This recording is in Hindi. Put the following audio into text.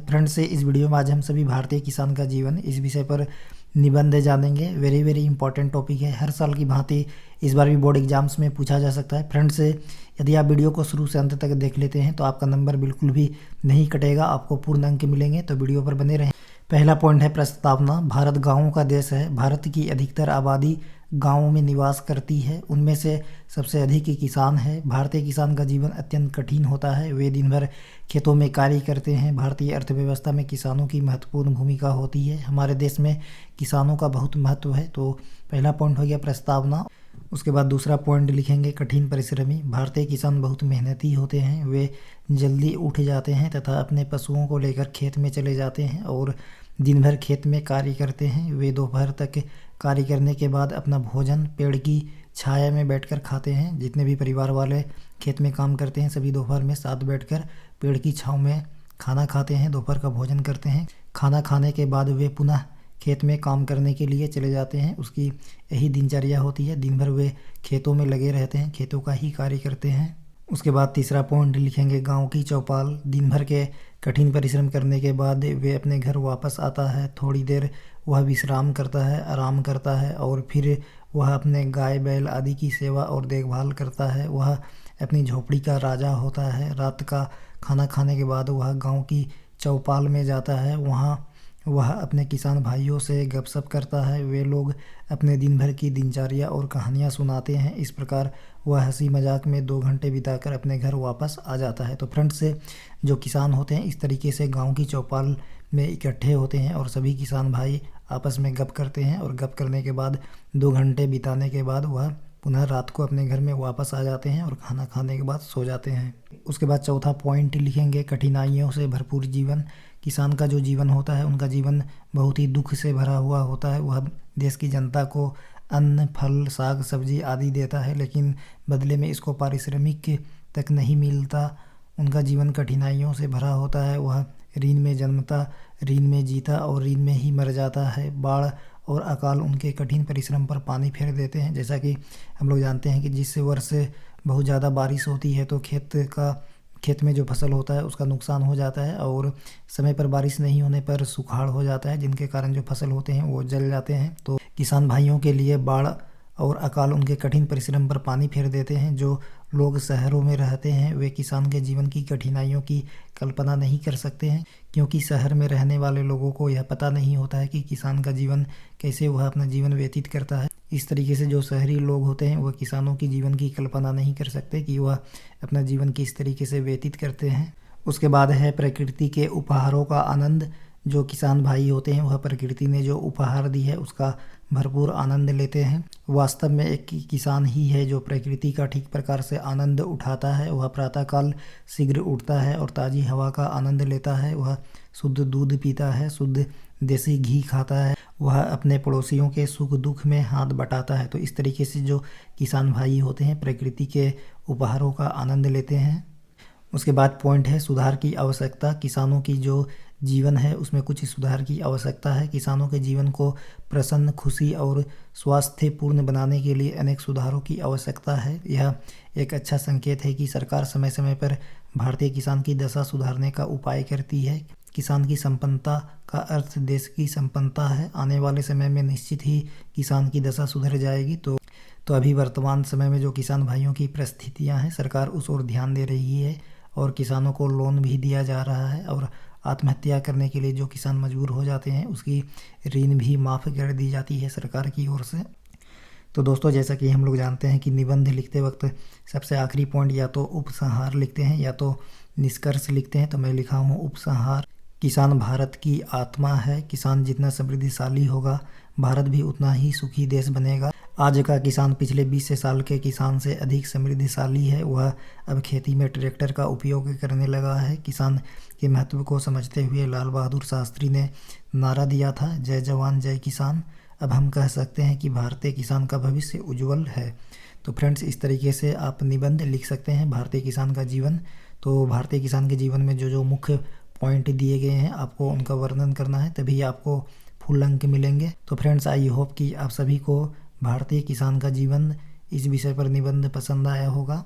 फ्रेंड्स, इस वीडियो में आज हम सभी भारतीय किसान का जीवन इस विषय पर निबंध जानेंगे। वेरी वेरी इंपॉर्टेंट टॉपिक है। हर साल की भांति इस बार भी बोर्ड एग्जाम्स में पूछा जा सकता है। फ्रेंड्स, यदि आप वीडियो को शुरू से अंत तक देख लेते हैं तो आपका नंबर बिल्कुल भी नहीं कटेगा, आपको पूर्ण अंक मिलेंगे, तो वीडियो पर बने रहें। पहला पॉइंट है प्रस्तावना। भारत गाँवों का देश है। भारत की अधिकतर आबादी गाँवों में निवास करती है। उनमें से सबसे अधिक किसान है। भारतीय किसान का जीवन अत्यंत कठिन होता है। वे दिन भर खेतों में कार्य करते हैं। भारतीय अर्थव्यवस्था में किसानों की महत्वपूर्ण भूमिका होती है। हमारे देश में किसानों का बहुत महत्व है। तो पहला पॉइंट हो गया प्रस्तावना। उसके बाद दूसरा पॉइंट लिखेंगे कठिन परिश्रमी। भारतीय किसान बहुत मेहनती होते हैं। वे जल्दी उठ जाते हैं तथा अपने पशुओं को लेकर खेत में चले जाते हैं और दिन भर खेत में कार्य करते हैं। वे दोपहर तक कार्य करने के बाद अपना भोजन पेड़ की छाया में बैठकर खाते हैं। जितने भी परिवार वाले खेत में काम करते हैं सभी दोपहर में साथ बैठकर पेड़ की छांव में खाना खाते हैं, दोपहर का भोजन करते हैं। खाना खाने के बाद वे पुनः खेत में काम करने के लिए चले जाते हैं। उसकी यही दिनचर्या होती है। दिन भर वे खेतों में लगे रहते हैं, खेतों का ही कार्य करते हैं। उसके बाद तीसरा पॉइंट लिखेंगे गांव की चौपाल। दिन भर के कठिन परिश्रम करने के बाद वे अपने घर वापस आता है। थोड़ी देर वह विश्राम करता है, आराम करता है और फिर वह अपने गाय बैल आदि की सेवा और देखभाल करता है। वह अपनी झोपड़ी का राजा होता है। रात का खाना खाने के बाद वह गांव की चौपाल में जाता है। वहाँ वह अपने किसान भाइयों से गपशप करता है। वे लोग अपने दिन भर की दिनचर्या और कहानियाँ सुनाते हैं। इस प्रकार वह हंसी मजाक में 2 घंटे बिताकर अपने घर वापस आ जाता है। तो फ्रेंड्स, जो किसान होते हैं इस तरीके से गांव की चौपाल में इकट्ठे होते हैं और सभी किसान भाई आपस में गप करते हैं और गप करने के बाद 2 घंटे बिताने के बाद वह पुनः रात को अपने घर में वापस आ जाते हैं और खाना खाने के बाद सो जाते हैं। उसके बाद चौथा पॉइंट लिखेंगे कठिनाइयों से भरपूर जीवन। किसान का जो जीवन होता है उनका जीवन बहुत ही दुख से भरा हुआ होता है। वह देश की जनता को अन्न, फल, साग, सब्जी आदि देता है, लेकिन बदले में इसको पारिश्रमिक तक नहीं मिलता। उनका जीवन कठिनाइयों से भरा होता है। वह ऋण में जन्मता, ऋण में जीता और ऋण में ही मर जाता है। बाढ़ और अकाल उनके कठिन परिश्रम पर पानी फेर देते हैं। जैसा कि हम लोग जानते हैं कि जिस वर्ष बहुत ज़्यादा बारिश होती है तो खेत में जो फसल होता है उसका नुकसान हो जाता है और समय पर बारिश नहीं होने पर सुखाड़ हो जाता है, जिनके कारण जो फसल होते हैं वो जल जाते हैं। तो किसान भाइयों के लिए बाढ़ और अकाल उनके कठिन परिश्रम पर पानी फेर देते हैं। जो लोग शहरों में रहते हैं वे किसान के जीवन की कठिनाइयों की कल्पना नहीं कर सकते हैं, क्योंकि शहर में रहने वाले लोगों को यह पता नहीं होता है कि किसान का जीवन कैसे वह अपना जीवन व्यतीत करता है। इस तरीके से जो शहरी लोग होते हैं वह किसानों की जीवन की कल्पना नहीं कर सकते कि वह अपना जीवन किस तरीके से व्यतीत करते हैं। उसके बाद है प्रकृति के उपहारों का आनंद। जो किसान भाई होते हैं वह प्रकृति ने जो उपहार दी है उसका भरपूर आनंद लेते हैं। वास्तव में एक किसान ही है जो प्रकृति का ठीक प्रकार से आनंद उठाता है। वह प्रातःकाल शीघ्र उठता है और ताज़ी हवा का आनंद लेता है। वह शुद्ध दूध पीता है, शुद्ध देसी घी खाता है। वह अपने पड़ोसियों के सुख दुख में हाथ बटाता है। तो इस तरीके से जो किसान भाई होते हैं प्रकृति के उपहारों का आनंद लेते हैं। उसके बाद पॉइंट है सुधार की आवश्यकता। किसानों की जो जीवन है उसमें कुछ सुधार की आवश्यकता है। किसानों के जीवन को प्रसन्न, खुशी और स्वास्थ्यपूर्ण बनाने के लिए अनेक सुधारों की आवश्यकता है। यह एक अच्छा संकेत है कि सरकार समय समय पर भारतीय किसान की दशा सुधारने का उपाय करती है। किसान की संपन्नता का अर्थ देश की संपन्नता है। आने वाले समय में निश्चित ही किसान की दशा सुधर जाएगी। तो अभी वर्तमान समय में जो किसान भाइयों की परिस्थितियाँ हैं सरकार उस ओर ध्यान दे रही है और किसानों को लोन भी दिया जा रहा है और आत्महत्या करने के लिए जो किसान मजबूर हो जाते हैं उसकी ऋण भी माफ़ कर दी जाती है सरकार की ओर से। तो दोस्तों, जैसा कि हम लोग जानते हैं कि निबंध लिखते वक्त सबसे आखिरी पॉइंट या तो उपसंहार लिखते हैं या तो निष्कर्ष लिखते हैं। तो मैं लिखा हूँ उपसंहार। किसान भारत की आत्मा है। किसान जितना समृद्धिशाली होगा भारत भी उतना ही सुखी देश बनेगा। आज का किसान पिछले 20 साल के किसान से अधिक समृद्धिशाली है। वह अब खेती में ट्रैक्टर का उपयोग करने लगा है। किसान के महत्व को समझते हुए लाल बहादुर शास्त्री ने नारा दिया था, जय जवान जय किसान। अब हम कह सकते हैं कि भारतीय किसान का भविष्य उज्जवल है। तो फ्रेंड्स, इस तरीके से आप निबंध लिख सकते हैं भारतीय किसान का जीवन। तो भारतीय किसान के जीवन में जो जो मुख्य पॉइंट दिए गए हैं आपको उनका वर्णन करना है, तभी आपको फुल अंक मिलेंगे। तो फ्रेंड्स, आई होप कि आप सभी को भारतीय किसान का जीवन इस विषय पर निबंध पसंद आया होगा।